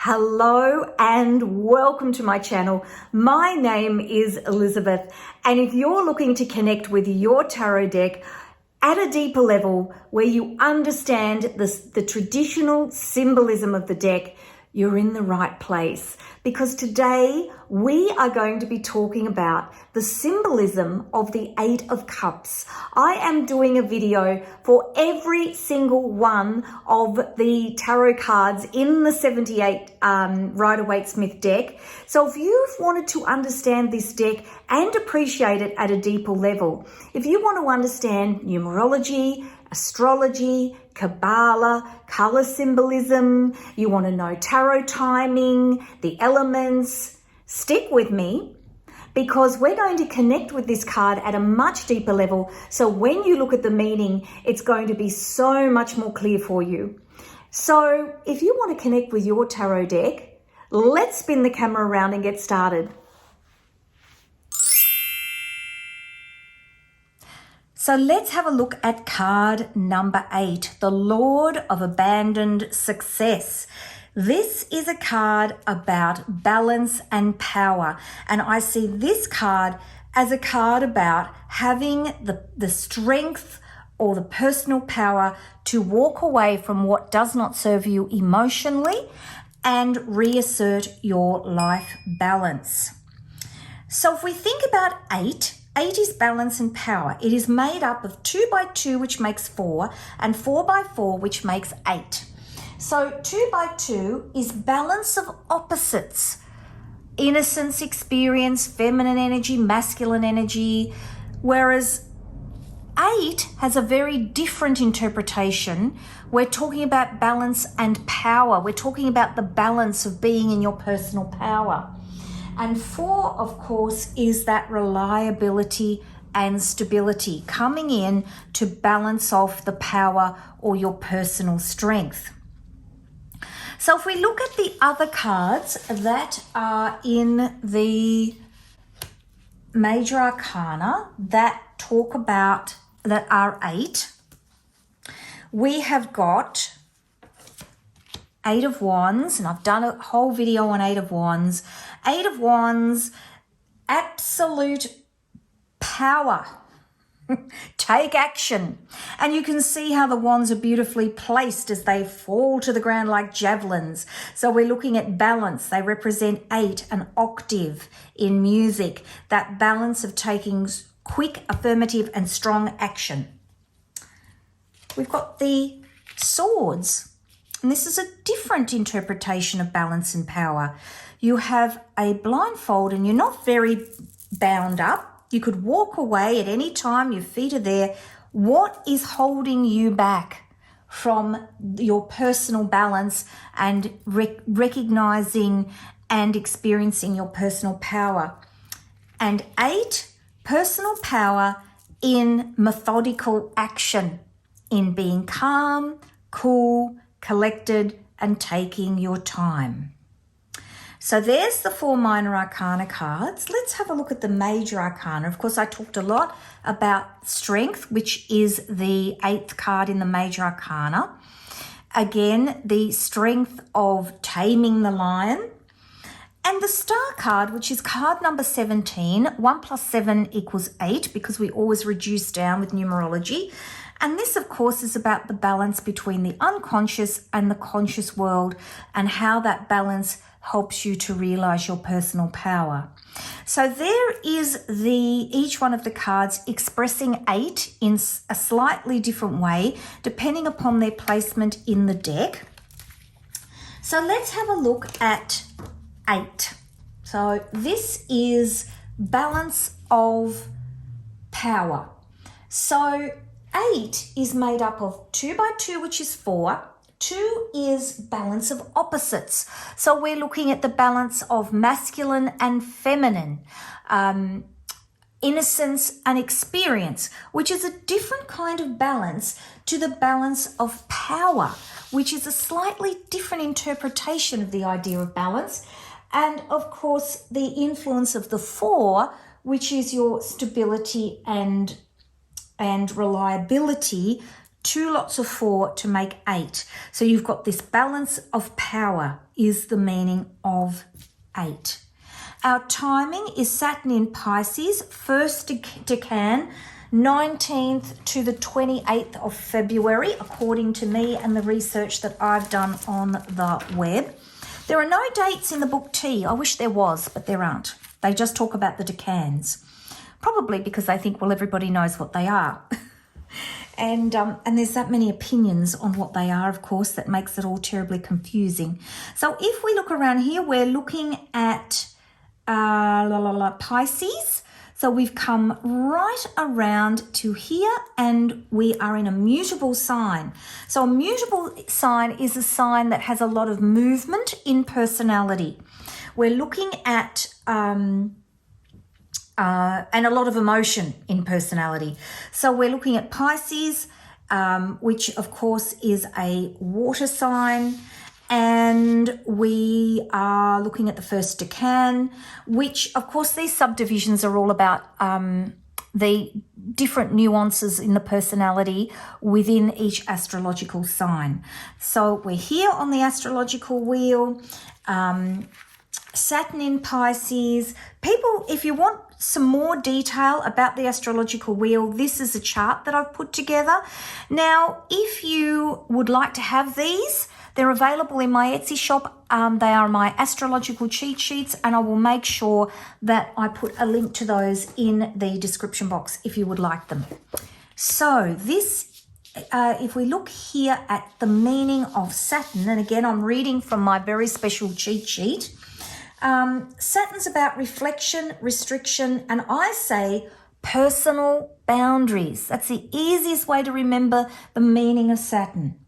Hello and welcome to my channel. My name is Elizabeth, and if you're looking to connect with your tarot deck at a deeper level where you understand the traditional symbolism of the deck, you're in the right place, because today we are going to be talking about the symbolism of the Eight of Cups. I am doing a video for every single one of the tarot cards in the 78 Rider-Waite-Smith deck. So if you've wanted to understand this deck and appreciate it at a deeper level, if you want to understand numerology, astrology, Kabbalah, color symbolism, you want to know tarot timing, the elements, stick with me, because we're going to connect with this card at a much deeper level. So when you look at the meaning, it's going to be so much more clear for you. So if you want to connect with your tarot deck, let's spin the camera around and get started. So let's have a look at card number 8, the Lord of Abandoned Success. This is a card about balance and power. And I see this card as a card about having the strength or the personal power to walk away from what does not serve you emotionally and reassert your life balance. So if we think about 8 is balance and power. It is made up of 2 by 2, which makes 4, and 4 by 4, which makes 8. So 2 by 2 is balance of opposites. Innocence, experience, feminine energy, masculine energy. Whereas 8 has a very different interpretation. We're talking about balance and power. We're talking about the balance of being in your personal power. And 4, of course, is that reliability and stability coming in to balance off the power or your personal strength. So if we look at the other cards that are in the major arcana that talk about, that are 8, we have got 8 of Wands, and I've done a whole video on 8 of Wands. 8 of Wands, absolute power. Take action. And you can see how the wands are beautifully placed as they fall to the ground like javelins. So we're looking at balance. They represent 8, an octave in music. That balance of taking quick, affirmative, and strong action. We've got the swords. And this is a different interpretation of balance and power. You have a blindfold and you're not very bound up. You could walk away at any time. Your feet are there. What is holding you back from your personal balance and recognizing and experiencing your personal power? And 8, personal power in methodical action, in being calm, cool, collected, and taking your time. So there's the 4 minor arcana cards. Let's have a look at the major arcana. Of course, I talked a lot about strength, which is the 8th card in the major arcana. Again, the strength of taming the lion. And the star card, which is card number 17, 1 plus 7 equals 8, because we always reduce down with numerology. And this, of course, is about the balance between the unconscious and the conscious world and how that balance helps you to realize your personal power. So there is each one of the cards expressing 8 in a slightly different way, depending upon their placement in the deck. So let's have a look at 8. So this is balance of power. So 8 is made up of 2 by 2, which is 4. 2 is balance of opposites. So we're looking at the balance of masculine and feminine, innocence and experience, which is a different kind of balance to the balance of power, which is a slightly different interpretation of the idea of balance. And of course, the influence of the 4, which is your stability and reliability 2 lots of 4 to make 8. So you've got this balance of power is the meaning of 8. Our timing is Saturn in Pisces, first decan, 19th to the 28th of February, according to me and the research that I've done on the web. There are no dates in the book T. I wish there was, but there aren't. They just talk about the decans. Probably because they think, well, everybody knows what they are. And there's that many opinions on what they are, of course, that makes it all terribly confusing. So if we look around here, we're looking at Pisces. So we've come right around to here and we are in a mutable sign. So a mutable sign is a sign that has a lot of movement in personality. We're looking at and a lot of emotion in personality. So we're looking at Pisces, which of course is a water sign. And we are looking at the first decan, which of course these subdivisions are all about the different nuances in the personality within each astrological sign. So we're here on the astrological wheel, Saturn in Pisces. People, if you want some more detail about the astrological wheel, this is a chart that I've put together. Now, if you would like to have these, they're available in my Etsy shop. They are my astrological cheat sheets, and I will make sure that I put a link to those in the description box if you would like them. So this, if we look here at the meaning of Saturn, and again, I'm reading from my very special cheat sheet. Saturn's about reflection, restriction, and I say personal boundaries. That's the easiest way to remember the meaning of Saturn.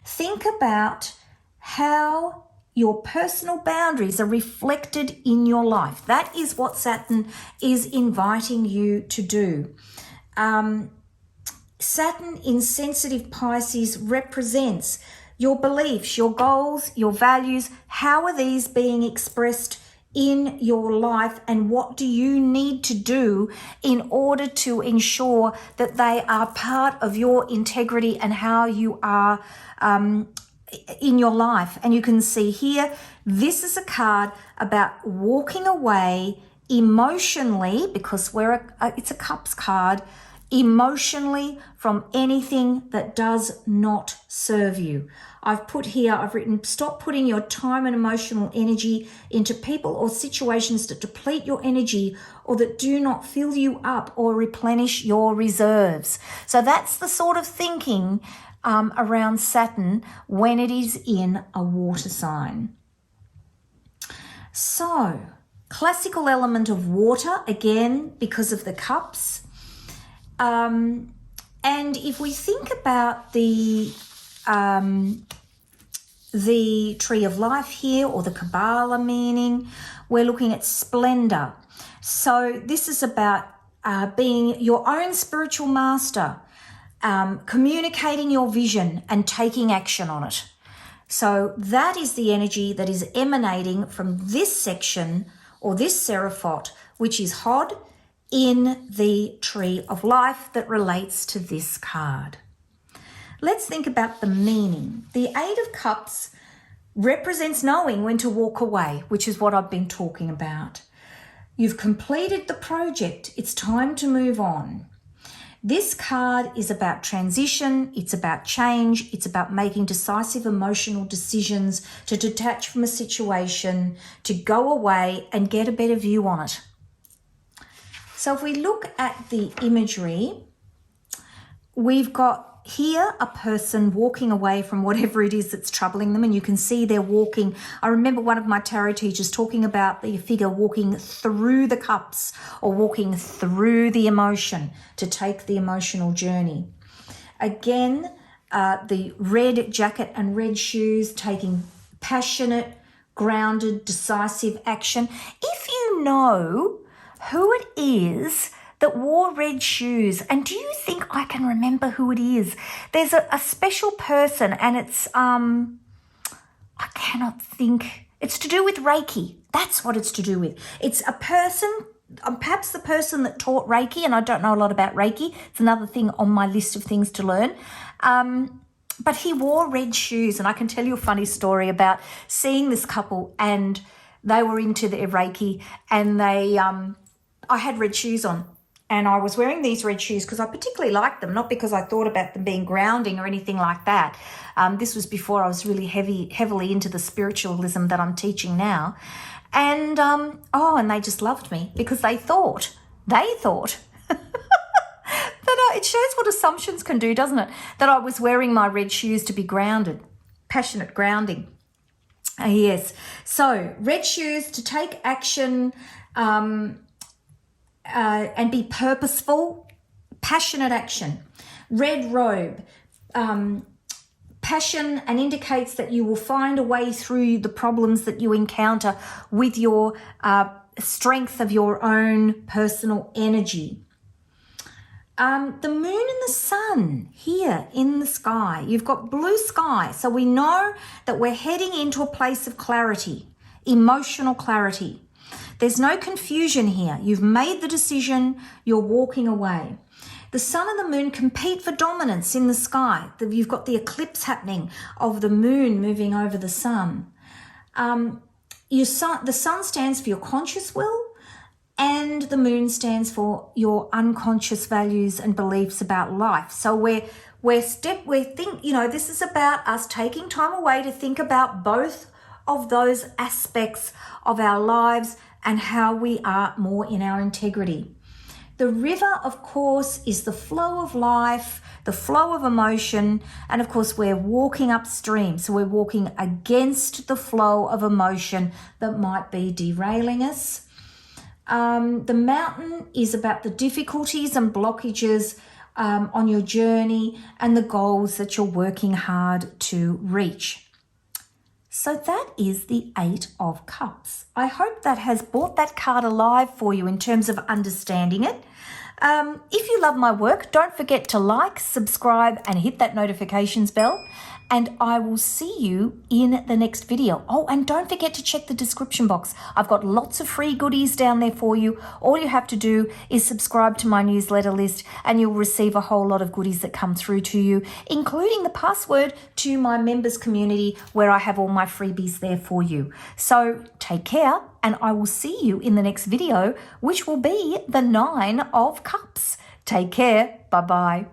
Think about how your personal boundaries are reflected in your life. That is what Saturn is inviting you to do. Saturn in sensitive Pisces represents your beliefs, your goals, your values. How are these being expressed in your life, and what do you need to do in order to ensure that they are part of your integrity and how you are in your life? And you can see here, this is a card about walking away emotionally, because it's a Cups card, emotionally from anything that does not serve you. I've put here, I've written, stop putting your time and emotional energy into people or situations that deplete your energy or that do not fill you up or replenish your reserves. So that's the sort of thinking around Saturn when it is in a water sign. So, classical element of water, again, because of the cups. And if we think about the tree of life here, or the Kabbalah meaning, we're looking at splendor. So this is about being your own spiritual master, communicating your vision and taking action on it. So that is the energy that is emanating from this section, or this Seraphot, which is Hod, in the tree of life that relates to this card. Let's think about the meaning. The Eight of Cups represents knowing when to walk away, which is what I've been talking about. You've completed the project. It's time to move on. This card is about transition. It's about change. It's about making decisive emotional decisions to detach from a situation, to go away and get a better view on it. So if we look at the imagery, we've got here a person walking away from whatever it is that's troubling them, and you can see they're walking. I remember one of my tarot teachers talking about the figure walking through the cups, or walking through the emotion to take the emotional journey. Again, the red jacket and red shoes, taking passionate, grounded, decisive action. If you know who it is that wore red shoes, and do you think I can remember who it is? There's a special person, and it's I cannot think. It's to do with Reiki. That's what it's to do with. It's a person I'm perhaps the person that taught Reiki, and I don't know a lot about Reiki. It's another thing on my list of things to learn. But he wore red shoes, and I can tell you a funny story about seeing this couple, and they were into their Reiki, and I had red shoes on, and I was wearing these red shoes because I particularly liked them, not because I thought about them being grounding or anything like that. This was before I was really heavily into the spiritualism that I'm teaching now. And, and they just loved me because they thought that it shows what assumptions can do, doesn't it? That I was wearing my red shoes to be grounded, passionate grounding. Yes. So red shoes to take action and be purposeful, passionate action. Red robe, passion, and indicates that you will find a way through the problems that you encounter with your strength of your own personal energy. The moon and the sun here in the sky. You've got blue sky. So we know that we're heading into a place of clarity, emotional clarity. There's no confusion here. You've made the decision. You're walking away. The sun and the moon compete for dominance in the sky. You've got the eclipse happening of the moon moving over the sun. The sun stands for your conscious will, and the moon stands for your unconscious values and beliefs about life. So this is about us taking time away to think about both of those aspects of our lives and how we are more in our integrity. The river, of course, is the flow of life, the flow of emotion, and of course we're walking upstream. So we're walking against the flow of emotion that might be derailing us. The mountain is about the difficulties and blockages on your journey and the goals that you're working hard to reach. So that is the Eight of Cups. I hope that has brought that card alive for you in terms of understanding it. If you love my work, don't forget to like, subscribe, and hit that notifications bell. And I will see you in the next video. Oh, and don't forget to check the description box. I've got lots of free goodies down there for you. All you have to do is subscribe to my newsletter list and you'll receive a whole lot of goodies that come through to you, including the password to my members community where I have all my freebies there for you. So take care, and I will see you in the next video, which will be the Nine of Cups. Take care. Bye-bye.